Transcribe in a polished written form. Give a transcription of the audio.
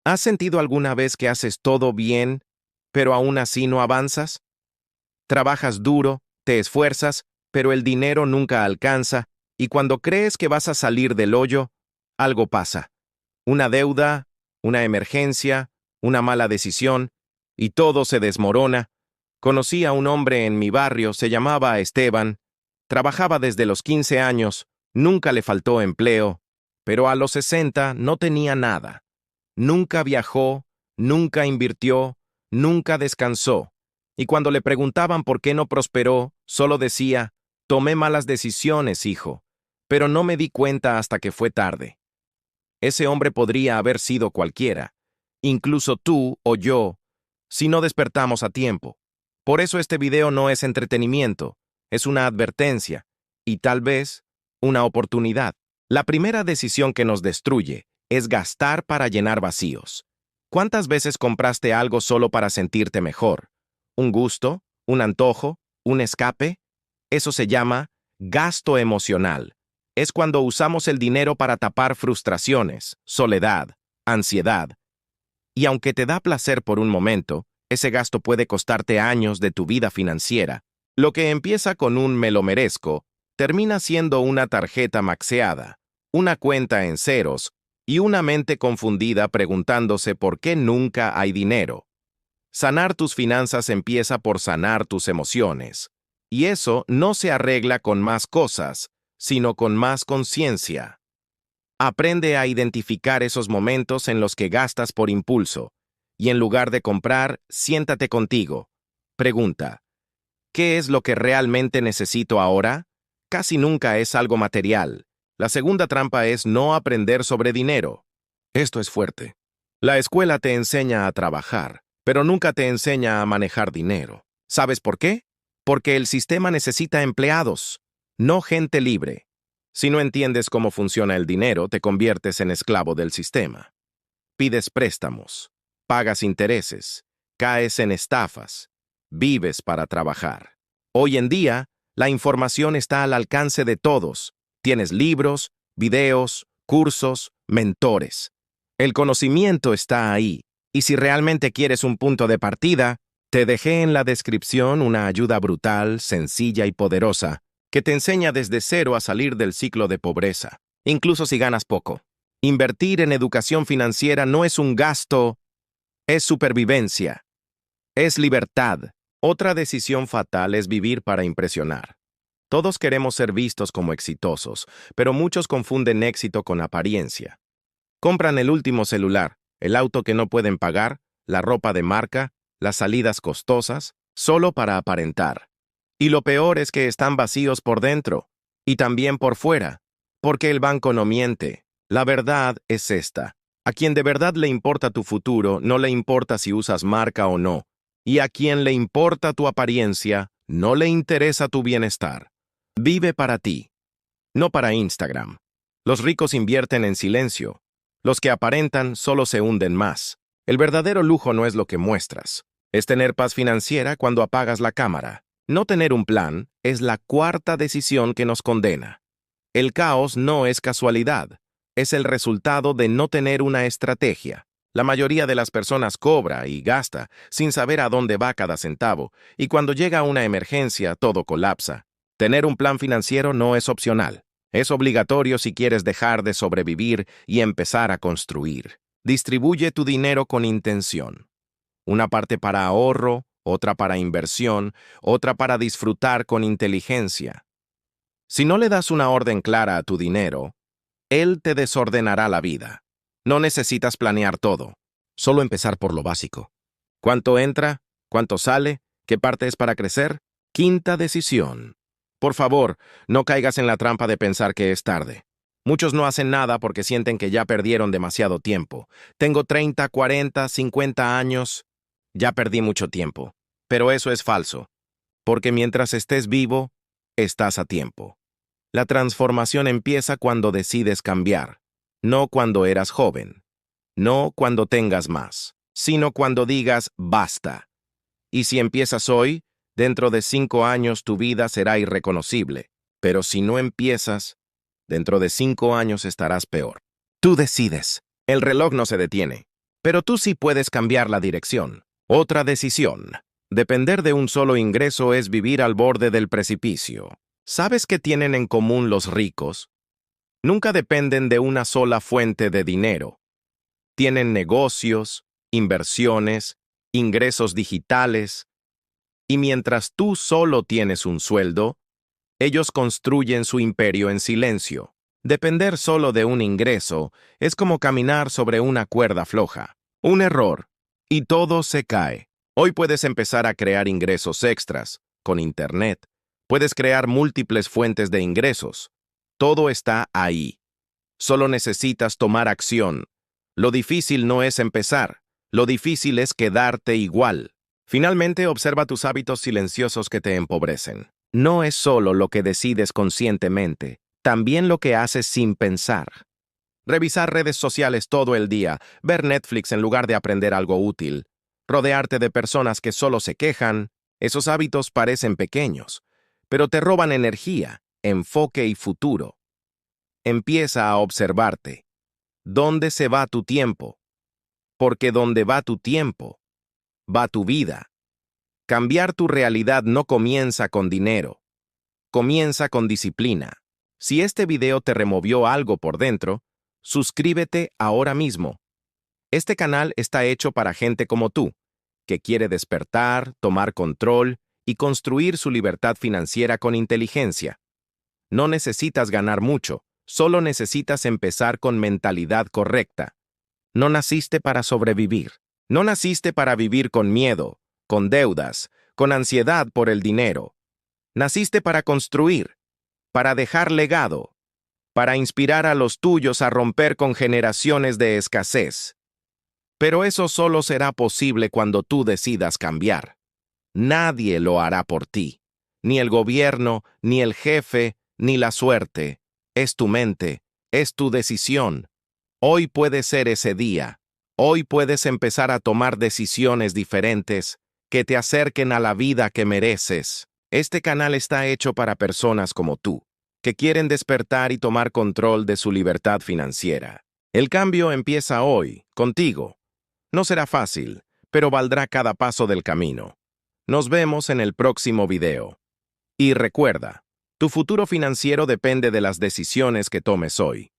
¿Has sentido alguna vez que haces todo bien, pero aún así no avanzas? Trabajas duro, te esfuerzas, pero el dinero nunca alcanza, y cuando crees que vas a salir del hoyo, algo pasa. Una deuda, una emergencia, una mala decisión, y todo se desmorona. Conocí a un hombre en mi barrio, se llamaba Esteban, trabajaba desde los 15 años, nunca le faltó empleo, pero a los 60 no tenía nada. Nunca viajó, nunca invirtió, nunca descansó. Y cuando le preguntaban por qué no prosperó, solo decía, tomé malas decisiones, hijo, pero no me di cuenta hasta que fue tarde. Ese hombre podría haber sido cualquiera, incluso tú o yo, si no despertamos a tiempo. Por eso este video no es entretenimiento, es una advertencia, y tal vez una oportunidad. La primera decisión que nos destruye es gastar para llenar vacíos. ¿Cuántas veces compraste algo solo para sentirte mejor? ¿Un gusto? ¿Un antojo? ¿Un escape? Eso se llama gasto emocional. Es cuando usamos el dinero para tapar frustraciones, soledad, ansiedad. Y aunque te da placer por un momento, ese gasto puede costarte años de tu vida financiera. Lo que empieza con un me lo merezco, termina siendo una tarjeta maxeada, una cuenta en ceros y una mente confundida preguntándose por qué nunca hay dinero. Sanar tus finanzas empieza por sanar tus emociones. Y eso no se arregla con más cosas, sino con más conciencia. Aprende a identificar esos momentos en los que gastas por impulso, y en lugar de comprar, siéntate contigo. Pregunta, ¿qué es lo que realmente necesito ahora? Casi nunca es algo material. La segunda trampa es no aprender sobre dinero. Esto es fuerte. La escuela te enseña a trabajar, pero nunca te enseña a manejar dinero. ¿Sabes por qué? Porque el sistema necesita empleados, no gente libre. Si no entiendes cómo funciona el dinero, te conviertes en esclavo del sistema. Pides préstamos, pagas intereses, caes en estafas, vives para trabajar. Hoy en día, la información está al alcance de todos. Tienes libros, videos, cursos, mentores. El conocimiento está ahí, y si realmente quieres un punto de partida, te dejé en la descripción una ayuda brutal, sencilla y poderosa, que te enseña desde cero a salir del ciclo de pobreza, incluso si ganas poco. Invertir en educación financiera no es un gasto, es supervivencia, es libertad. Otra decisión fatal es vivir para impresionar. Todos queremos ser vistos como exitosos, pero muchos confunden éxito con apariencia. Compran el último celular, el auto que no pueden pagar, la ropa de marca, las salidas costosas, solo para aparentar. Y lo peor es que están vacíos por dentro, y también por fuera, porque el banco no miente. La verdad es esta. A quien de verdad le importa tu futuro, no le importa si usas marca o no. Y a quien le importa tu apariencia, no le interesa tu bienestar. Vive para ti, no para Instagram. Los ricos invierten en silencio. Los que aparentan solo se hunden más. El verdadero lujo no es lo que muestras. Es tener paz financiera cuando apagas la cámara. No tener un plan es la cuarta decisión que nos condena. El caos no es casualidad. Es el resultado de no tener una estrategia. La mayoría de las personas cobra y gasta sin saber a dónde va cada centavo, y cuando llega una emergencia todo colapsa. Tener un plan financiero no es opcional. Es obligatorio si quieres dejar de sobrevivir y empezar a construir. Distribuye tu dinero con intención. Una parte para ahorro, otra para inversión, otra para disfrutar con inteligencia. Si no le das una orden clara a tu dinero, él te desordenará la vida. No necesitas planear todo, solo empezar por lo básico. ¿Cuánto entra? ¿Cuánto sale? ¿Qué parte es para crecer? Quinta decisión. Por favor, no caigas en la trampa de pensar que es tarde. Muchos no hacen nada porque sienten que ya perdieron demasiado tiempo. Tengo 30, 40, 50 años. Ya perdí mucho tiempo. Pero eso es falso, porque mientras estés vivo, estás a tiempo. La transformación empieza cuando decides cambiar, no cuando eras joven, no cuando tengas más, sino cuando digas basta. Y si empiezas hoy, dentro de 5 años tu vida será irreconocible, pero si no empiezas, dentro de 5 años estarás peor. Tú decides. El reloj no se detiene, Pero tú sí puedes cambiar la dirección. Otra decisión. Depender de un solo ingreso es vivir al borde del precipicio. ¿Sabes qué tienen en común los ricos? Nunca dependen de una sola fuente de dinero. Tienen negocios, inversiones, ingresos digitales, y mientras tú solo tienes un sueldo, ellos construyen su imperio en silencio. Depender solo de un ingreso es como caminar sobre una cuerda floja. Un error, y todo se cae. Hoy puedes empezar a crear ingresos extras, con Internet. Puedes crear múltiples fuentes de ingresos. Todo está ahí. Solo necesitas tomar acción. Lo difícil no es empezar, lo difícil es quedarte igual. Finalmente, observa tus hábitos silenciosos que te empobrecen. No es solo lo que decides conscientemente, también lo que haces sin pensar. Revisar redes sociales todo el día, ver Netflix en lugar de aprender algo útil, rodearte de personas que solo se quejan, esos hábitos parecen pequeños, pero te roban energía, enfoque y futuro. Empieza a observarte. ¿Dónde se va tu tiempo? Porque donde va tu tiempo, va tu vida. Cambiar tu realidad no comienza con dinero, comienza con disciplina. Si este video te removió algo por dentro, suscríbete ahora mismo. Este canal está hecho para gente como tú, que quiere despertar, tomar control y construir su libertad financiera con inteligencia. No necesitas ganar mucho, solo necesitas empezar con mentalidad correcta. No naciste para sobrevivir. No naciste para vivir con miedo, con deudas, con ansiedad por el dinero. Naciste para construir, para dejar legado, para inspirar a los tuyos a romper con generaciones de escasez. Pero eso solo será posible cuando tú decidas cambiar. Nadie lo hará por ti. Ni el gobierno, ni el jefe, ni la suerte. Es tu mente, es tu decisión. Hoy puede ser ese día. Hoy puedes empezar a tomar decisiones diferentes que te acerquen a la vida que mereces. Este canal está hecho para personas como tú, que quieren despertar y tomar control de su libertad financiera. El cambio empieza hoy, contigo. No será fácil, pero valdrá cada paso del camino. Nos vemos en el próximo video. Y recuerda, tu futuro financiero depende de las decisiones que tomes hoy.